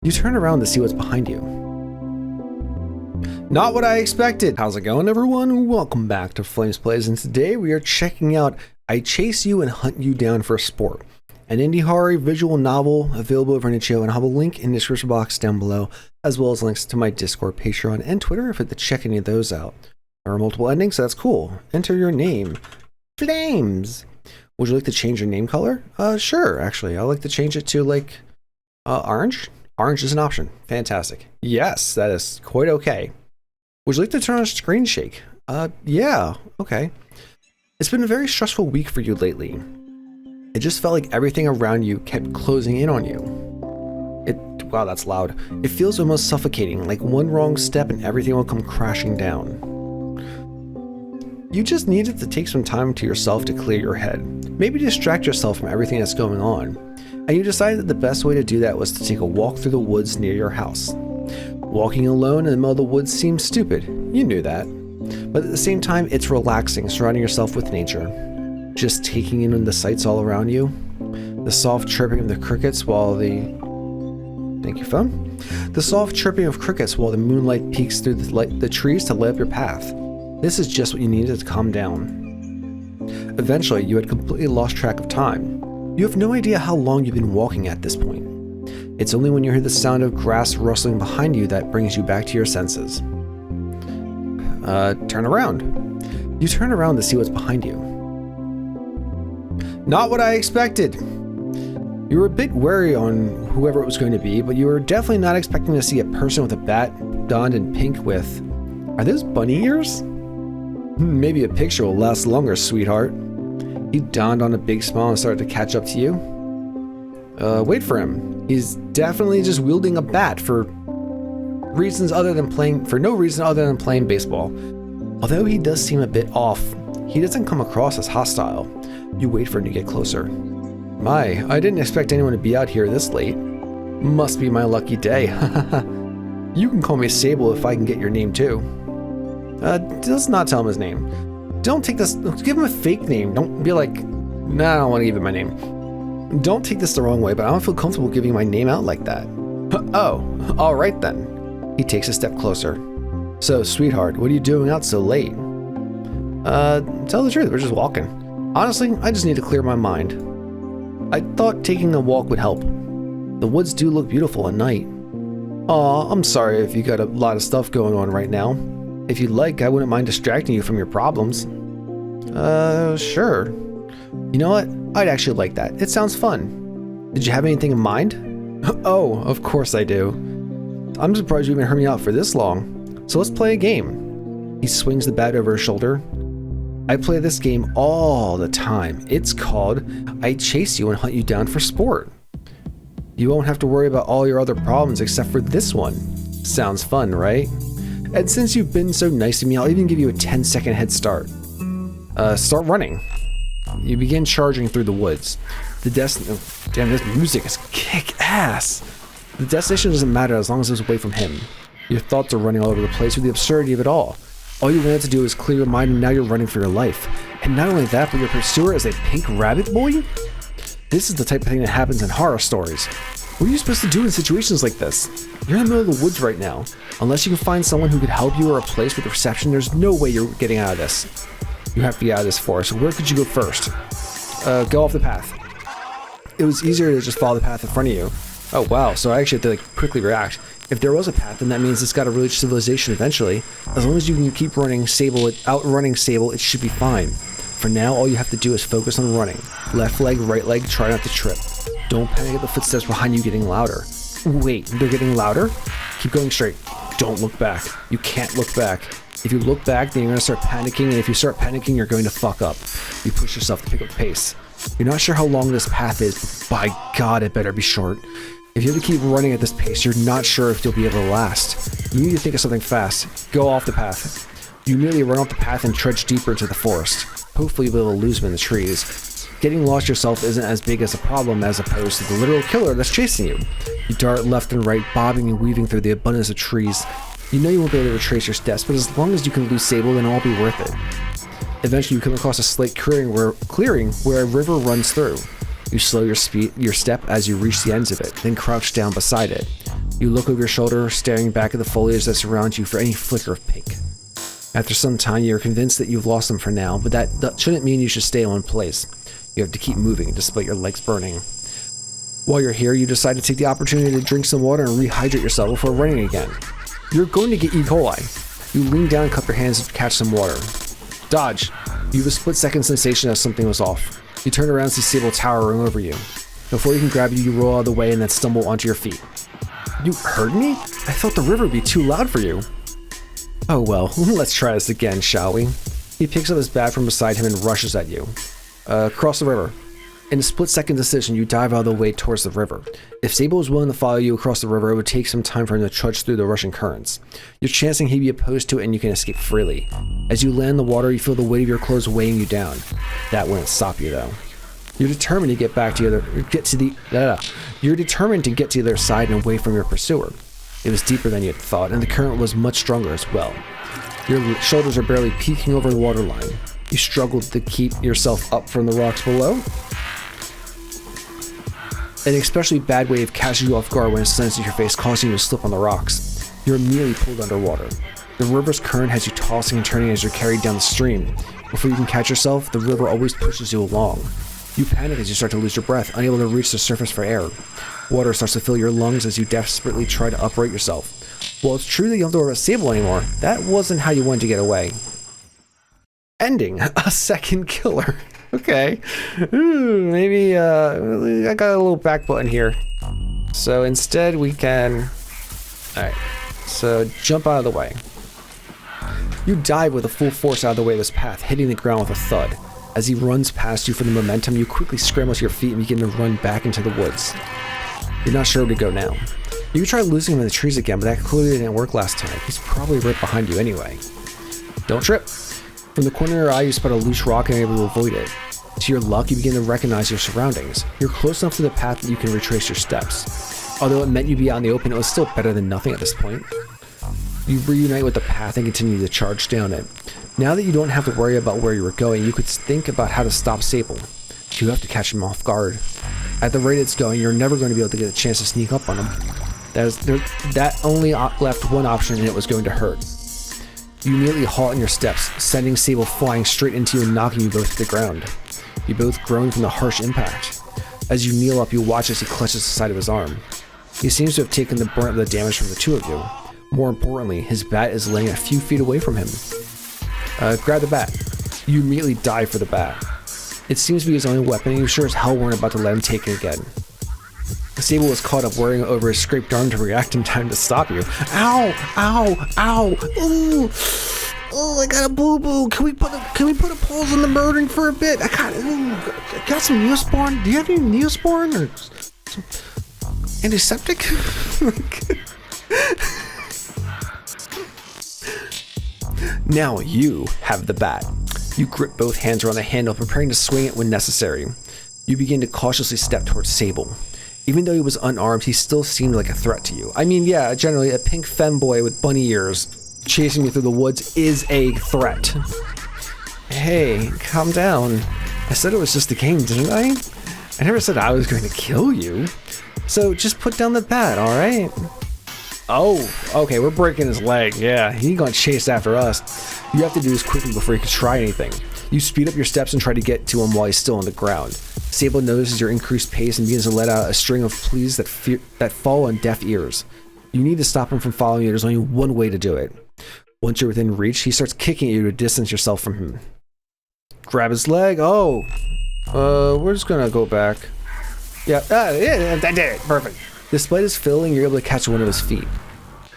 You turn around to see what's behind you. Not what I expected! How's it going, everyone? Welcome back to Flamez Plays, and today we are checking out I Chase You and Hunt You Down for Sport, an indie horror visual novel available over on itch.io, and I'll have a link in the description box down below, as well as links to my Discord, Patreon, and Twitter if you'd like to check any of those out. There are multiple endings, so that's cool. Enter your name. Flamez! Would you like to change your name color? Sure, actually. I'd like to change it to, like, orange? Orange is an option. Fantastic. Yes, that is quite okay. Would you like to turn on screen shake? Yeah, okay. It's been a very stressful week for you lately. It just felt like everything around you kept closing in on you. Wow, that's loud. It feels almost suffocating, like one wrong step and everything will come crashing down. You just needed to take some time to yourself to clear your head. Maybe distract yourself from everything that's going on. And you decided that the best way to do that was to take a walk through the woods near your house. Walking alone in the middle of the woods seems stupid. You knew that. But at the same time, it's relaxing, surrounding yourself with nature. Just taking in the sights all around you. The soft chirping of the crickets while the... Thank you, phone. The soft chirping of crickets while the moonlight peeks through the trees to light up your path. This is just what you needed to calm down. Eventually, you had completely lost track of time. You have no idea how long you've been walking at this point. It's only when you hear the sound of grass rustling behind you that brings you back to your senses. Turn around. You turn around to see what's behind you. Not what I expected. You were a bit wary on whoever it was going to be, but you were definitely not expecting to see a person with a bat donned in pink with... Are those bunny ears? Maybe a picture will last longer, sweetheart. He dawned on a big smile and started to catch up to you. Wait for him. He's definitely just wielding a bat for no reason other than playing baseball. Although he does seem a bit off, he doesn't come across as hostile. You wait for him to get closer. My, I didn't expect anyone to be out here this late. Must be my lucky day. You can call me Sable if I can get your name too. Let's not tell him his name. Don't take this, give him a fake name. Don't be like, nah, I don't want to give him my name. Don't take this the wrong way, but I don't feel comfortable giving my name out like that. Oh, all right then. He takes a step closer. So, sweetheart, what are you doing out so late? Tell the truth, we're just walking. Honestly, I just need to clear my mind. I thought taking a walk would help. The woods do look beautiful at night. Aw, I'm sorry if you got a lot of stuff going on right now. If you'd like, I wouldn't mind distracting you from your problems. Sure. You know what? I'd actually like that. It sounds fun. Did you have anything in mind? Oh, of course I do. I'm surprised you even heard me out for this long. So let's play a game. He swings the bat over his shoulder. I play this game all the time. It's called I Chase You and Hunt You Down for Sport. You won't have to worry about all your other problems except for this one. Sounds fun, right? And since you've been so nice to me, I'll even give you a 10-second head start. Start running. You begin charging through the woods. Damn, this music is kick-ass. The destination doesn't matter as long as it's away from him. Your thoughts are running all over the place with the absurdity of it all. All you wanted to do is clear your mind, and now you're running for your life. And not only that, but your pursuer is a pink rabbit boy? This is the type of thing that happens in horror stories. What are you supposed to do in situations like this? You're in the middle of the woods right now. Unless you can find someone who could help you or a place with reception, there's no way you're getting out of this. You have to get out of this forest. Where could you go first? Go off the path. It was easier to just follow the path in front of you. Oh wow, so I actually have to quickly react. If there was a path, then that means it's got to reach civilization eventually. As long as you can keep running outrunning Sable, it should be fine. For now, all you have to do is focus on running. Left leg, right leg, try not to trip. Don't panic at the footsteps behind you getting louder. Wait, they're getting louder? Keep going straight. Don't look back. You can't look back. If you look back, then you're going to start panicking, and if you start panicking, you're going to fuck up. You push yourself to pick up the pace. You're not sure how long this path is, but by God, it better be short. If you have to keep running at this pace, you're not sure if you'll be able to last. You need to think of something fast. Go off the path. You immediately run off the path and trudge deeper into the forest. Hopefully you'll be able to lose them in the trees. Getting lost yourself isn't as big as a problem as opposed to the literal killer that's chasing you. You dart left and right, bobbing and weaving through the abundance of trees. You know you won't be able to retrace your steps, but as long as you can lose Sable, then it'll all be worth it. Eventually you come across a slate clearing where a river runs through. You slow your step as you reach the ends of it, then crouch down beside it. You look over your shoulder, staring back at the foliage that surrounds you for any flicker of pink. After some time, you're convinced that you've lost them for now, but that shouldn't mean you should stay in one place. You have to keep moving despite your legs burning. While you're here, you decide to take the opportunity to drink some water and rehydrate yourself before running again. You're going to get E. coli. You lean down and cup your hands to catch some water. Dodge. You have a split-second sensation as something was off. You turn around and see Sable towering over you. Before you can grab you, you roll out of the way and then stumble onto your feet. You heard me? I thought the river would be too loud for you. Oh well, let's try this again, shall we? He picks up his bat from beside him and rushes at you. Cross the river. In a split-second decision, you dive out of the way towards the river. If Sable was willing to follow you across the river, it would take some time for him to trudge through the rushing currents. You're chancing he'd be opposed to it and you can escape freely. As you land in the water, you feel the weight of your clothes weighing you down. That wouldn't stop you, though. You're determined to get to the other side and away from your pursuer. It was deeper than you had thought, and the current was much stronger as well. Your shoulders are barely peeking over the waterline. You struggled to keep yourself up from the rocks below. An especially bad wave catches you off guard when it slams at your face, causing you to slip on the rocks. You're immediately pulled underwater. The river's current has you tossing and turning as you're carried down the stream. Before you can catch yourself, the river always pushes you along. You panic as you start to lose your breath, unable to reach the surface for air. Water starts to fill your lungs as you desperately try to upright yourself. While it's true that you don't have to worry about Sable anymore, that wasn't how you wanted to get away. Ending. A second killer. Okay. Maybe I got a little back button here. So instead we can... Alright. So jump out of the way. You dive with a full force out of the way of his path, hitting the ground with a thud. As he runs past you for the momentum, you quickly scramble to your feet and begin to run back into the woods. You're not sure where to go now. You could try losing him in the trees again, but that clearly didn't work last time. He's probably right behind you anyway. Don't trip. From the corner of your eye, you spot a loose rock and are able to avoid it. To your luck, you begin to recognize your surroundings. You're close enough to the path that you can retrace your steps. Although it meant you'd be out in the open, it was still better than nothing at this point. You reunite with the path and continue to charge down it. Now that you don't have to worry about where you were going, you could think about how to stop Sable. You have to catch him off guard. At the rate it's going, you're never going to be able to get a chance to sneak up on him. That only left one option, and it was going to hurt. You immediately halt in your steps, sending Sable flying straight into you and knocking you both to the ground. You both groan from the harsh impact. As you kneel up, you watch as he clutches the side of his arm. He seems to have taken the brunt of the damage from the two of you. More importantly, his bat is laying a few feet away from him. Grab the bat. You immediately dive for the bat. It seems to be his only weapon, and you sure as hell weren't about to let him take it again. Sable was caught up worrying over his scraped arm to react in time to stop you. Ow! Ow! Ow! Ooh! Oh, I got a boo-boo. Can we put a pause on the murdering for a bit? I got some Neosporin. Do you have any Neosporin or some antiseptic? Now you have the bat. You grip both hands around the handle, preparing to swing it when necessary. You begin to cautiously step towards Sable. Even though he was unarmed, he still seemed like a threat to you. I mean, yeah, generally, a pink femboy with bunny ears chasing you through the woods is a threat. Hey, calm down. I said it was just a game, didn't I? I never said I was going to kill you. So just put down the bat, alright? Oh, okay, we're breaking his leg. Yeah, he's gonna chase after us. You have to do this quickly before he can try anything. You speed up your steps and try to get to him while he's still on the ground. Sable notices your increased pace and begins to let out a string of pleas that fall on deaf ears. You need to stop him from following you. There's only one way to do it. Once you're within reach, he starts kicking at you to distance yourself from him. Grab his leg. Oh, we're just gonna go back. Yeah, I did it. Perfect. Despite his filling, you're able to catch one of his feet.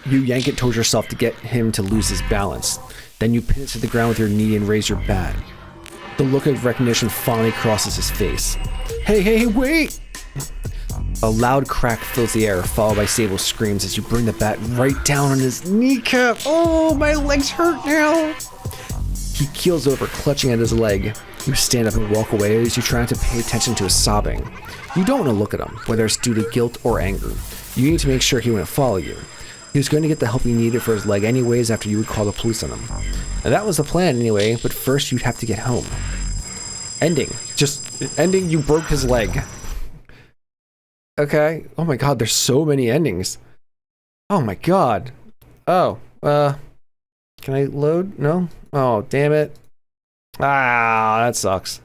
You yank it towards yourself to get him to lose his balance. Then you pin it to the ground with your knee and raise your bat. The look of recognition finally crosses his face. Hey, wait! A loud crack fills the air, followed by Sable's screams as you bring the bat right down on his kneecap. Oh, my legs hurt now! He keels over, clutching at his leg. You stand up and walk away as you try not to pay attention to his sobbing. You don't want to look at him, whether it's due to guilt or anger. You need to make sure he wouldn't follow you. He was going to get the help he needed for his leg anyways after you would call the police on him. And that was the plan anyway, but first you'd have to get home. Ending. Just ending, you broke his leg. Okay. Oh my god, there's so many endings. Oh my god. Oh, can I load? No? Oh, damn it. Ah, that sucks.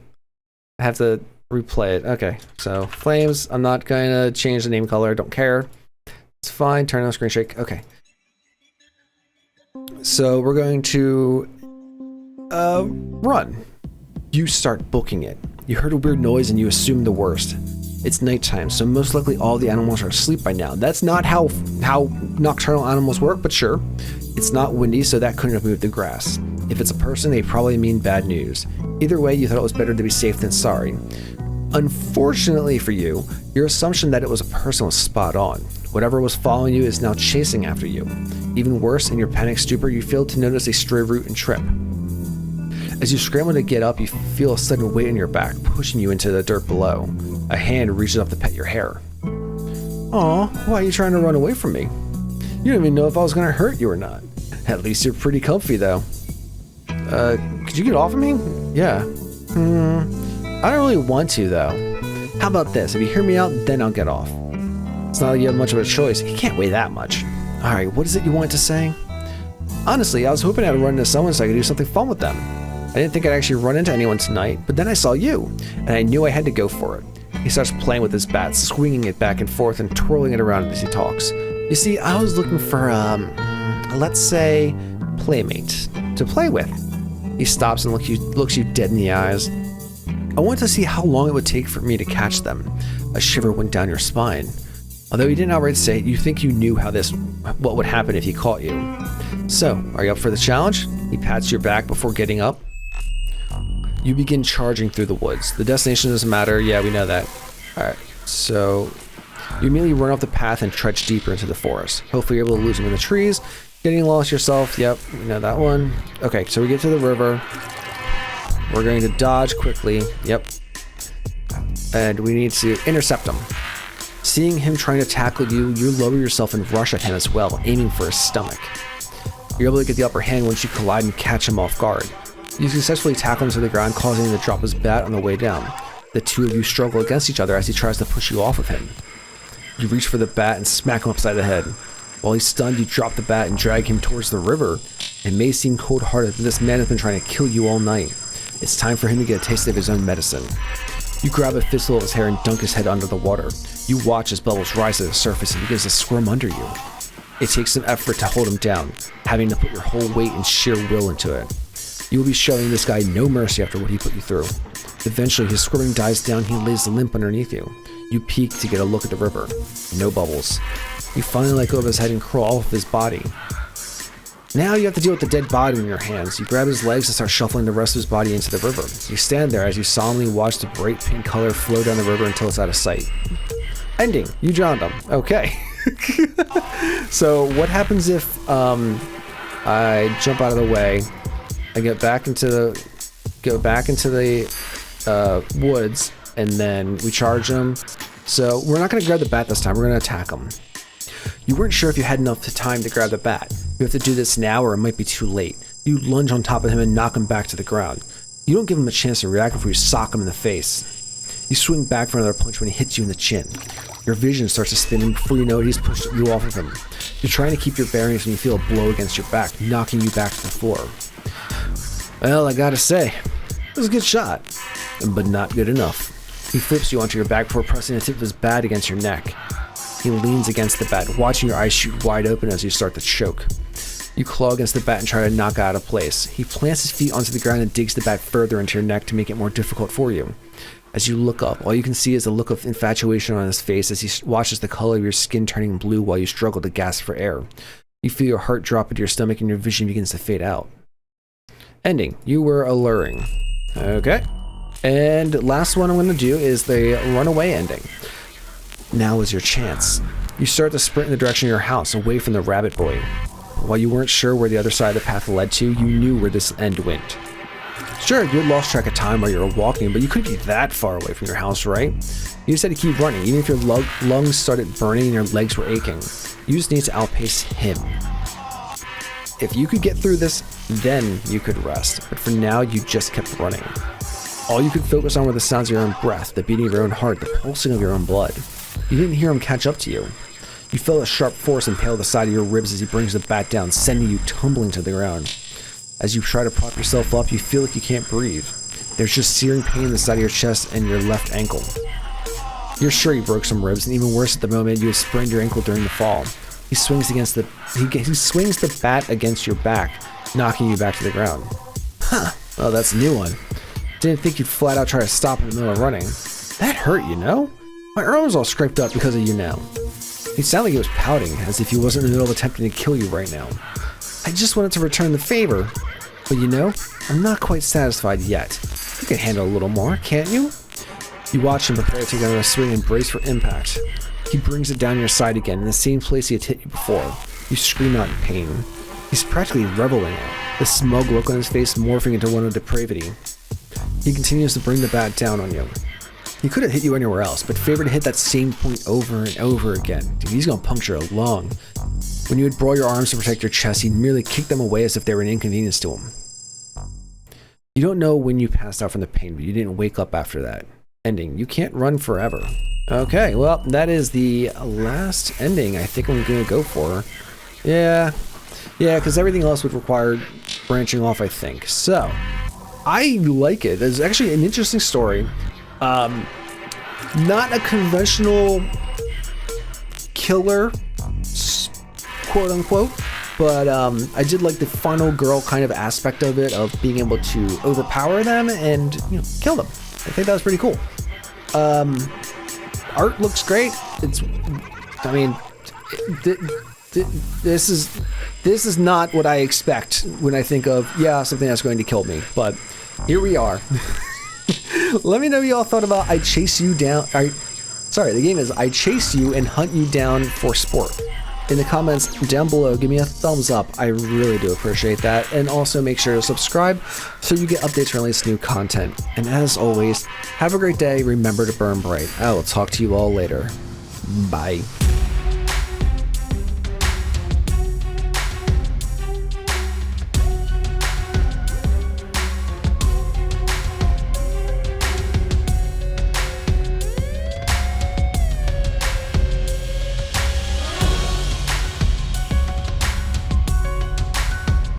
I have to replay it. Okay, so Flamez. I'm not gonna change the name color. Don't care. It's fine. Turn on screen shake. Okay. So we're going to run. You start booking it. You heard a weird noise and you assume the worst. It's nighttime, so most likely all the animals are asleep by now. That's not how nocturnal animals work, but sure. It's not windy, so that couldn't have moved the grass. If it's a person, they probably mean bad news. Either way, you thought it was better to be safe than sorry. Unfortunately for you, your assumption that it was a person was spot on. Whatever was following you is now chasing after you. Even worse, in your panic stupor, you failed to notice a stray root and trip. As you scramble to get up, you feel a sudden weight on your back, pushing you into the dirt below. A hand reaches up to pet your hair. Aw, why are you trying to run away from me? You don't even know if I was gonna hurt you or not. At least you're pretty comfy though. Could you get off of me? Yeah. I don't really want to though. How about this? If you hear me out, then I'll get off. It's not like you have much of a choice. You can't weigh that much. Alright, what is it you wanted to say? Honestly, I was hoping I'd run into someone so I could do something fun with them. I didn't think I'd actually run into anyone tonight, but then I saw you, and I knew I had to go for it. He starts playing with his bat, swinging it back and forth and twirling it around as he talks. You see, I was looking for, let's say, playmate to play with. He stops and looks you dead in the eyes. I wanted to see how long it would take for me to catch them. A shiver went down your spine. Although he didn't outright say it, you think you knew what would happen if he caught you. So, are you up for the challenge? He pats your back before getting up. You begin charging through the woods. The destination doesn't matter. Yeah, we know that. Alright, so you immediately run off the path and trudge deeper into the forest. Hopefully you're able to lose him in the trees. Getting lost yourself. Yep, we know that one. Okay, so we get to the river. We're going to dodge quickly. Yep. And we need to intercept him. Seeing him trying to tackle you, you lower yourself and rush at him as well, aiming for his stomach. You're able to get the upper hand once you collide and catch him off guard. You successfully tackle him to the ground, causing him to drop his bat on the way down. The two of you struggle against each other as he tries to push you off of him. You reach for the bat and smack him upside the head. While he's stunned, you drop the bat and drag him towards the river. It may seem cold-hearted, but this man has been trying to kill you all night. It's time for him to get a taste of his own medicine. You grab a fistful of his hair and dunk his head under the water. You watch as bubbles rise to the surface and he begins to squirm under you. It takes some effort to hold him down, having to put your whole weight and sheer will into it. You will be showing this guy no mercy after what he put you through. Eventually, his squirming dies down, he lays limp underneath you. You peek to get a look at the river. No bubbles. You finally let go of his head and crawl off of his body. Now you have to deal with the dead body in your hands. You grab his legs and start shuffling the rest of his body into the river. You stand there as you solemnly watch the bright pink color flow down the river until it's out of sight. Ending. You drowned him. Okay. So what happens if I jump out of the way, I go back into the woods, and then we charge him. So we're not going to grab the bat this time. We're going to attack him. You weren't sure if you had enough time to grab the bat. You have to do this now or it might be too late. You lunge on top of him and knock him back to the ground. You don't give him a chance to react before you sock him in the face. You swing back for another punch when he hits you in the chin. Your vision starts to spin and before you know it, he's pushed you off of him. You're trying to keep your bearings when you feel a blow against your back, knocking you back to the floor. Well, I gotta say, it was a good shot, but not good enough. He flips you onto your back before pressing the tip of his bat against your neck. He leans against the bat, watching your eyes shoot wide open as you start to choke. You claw against the bat and try to knock it out of place. He plants his feet onto the ground and digs the bat further into your neck to make it more difficult for you. As you look up, all you can see is a look of infatuation on his face as he watches the color of your skin turning blue while you struggle to gasp for air. You feel your heart drop into your stomach and your vision begins to fade out. Ending. You were alluring. Okay. And last one I'm going to do is the runaway ending. Now is your chance. You start to sprint in the direction of your house, away from the rabbit boy. While you weren't sure where the other side of the path led to, you knew where this end went. Sure, you had lost track of time while you were walking, but you couldn't be that far away from your house, right? You just had to keep running, even if your lungs started burning and your legs were aching. You just need to outpace him. If you could get through this, then you could rest, but for now, you just kept running. All you could focus on were the sounds of your own breath, the beating of your own heart, the pulsing of your own blood. You didn't hear him catch up to you. You feel a sharp force impale the side of your ribs as he brings the bat down, sending you tumbling to the ground. As you try to prop yourself up, you feel like you can't breathe. There's just searing pain in the side of your chest and your left ankle. You're sure you broke some ribs, and even worse at the moment, you had sprained your ankle during the fall. He swings the bat against your back, knocking you back to the ground. Huh, well that's a new one. Didn't think you'd flat out try to stop in the middle of running. That hurt, you know? My arm was all scraped up because of you now. He sounded like he was pouting, as if he wasn't in the middle of attempting to kill you right now. I just wanted to return the favor, but you know, I'm not quite satisfied yet. You can handle a little more, can't you? You watch him prepare to take another swing and brace for impact. He brings it down your side again in the same place he had hit you before. You scream out in pain. He's practically reveling, the smug look on his face morphing into one of depravity. He continues to bring the bat down on you. He could have hit you anywhere else, but favored to hit that same point over and over again. Dude, he's gonna puncture a lung. When you would brawl your arms to protect your chest, he'd merely kick them away as if they were an inconvenience to him. You don't know when you passed out from the pain, but you didn't wake up after that. Ending. You can't run forever. Okay, well, that is the last ending I think I'm gonna go for. Yeah, because everything else would require branching off, I think. So, I like it. It's actually an interesting story. Not a conventional killer, quote unquote, but I did like the final girl kind of aspect of it, of being able to overpower them and, you know, kill them. I think that was pretty cool. Art looks great. I mean, this is not what I expect when I think of, yeah, something that's going to kill me, but here we are. Let me know what y'all thought about I Chase You Down. Sorry, the game is I Chase You and Hunt You Down for Sport. In the comments down below, give me a thumbs up. I really do appreciate that. And also make sure to subscribe so you get updates when I release new content. And as always, have a great day. Remember to burn bright. I will talk to you all later. Bye.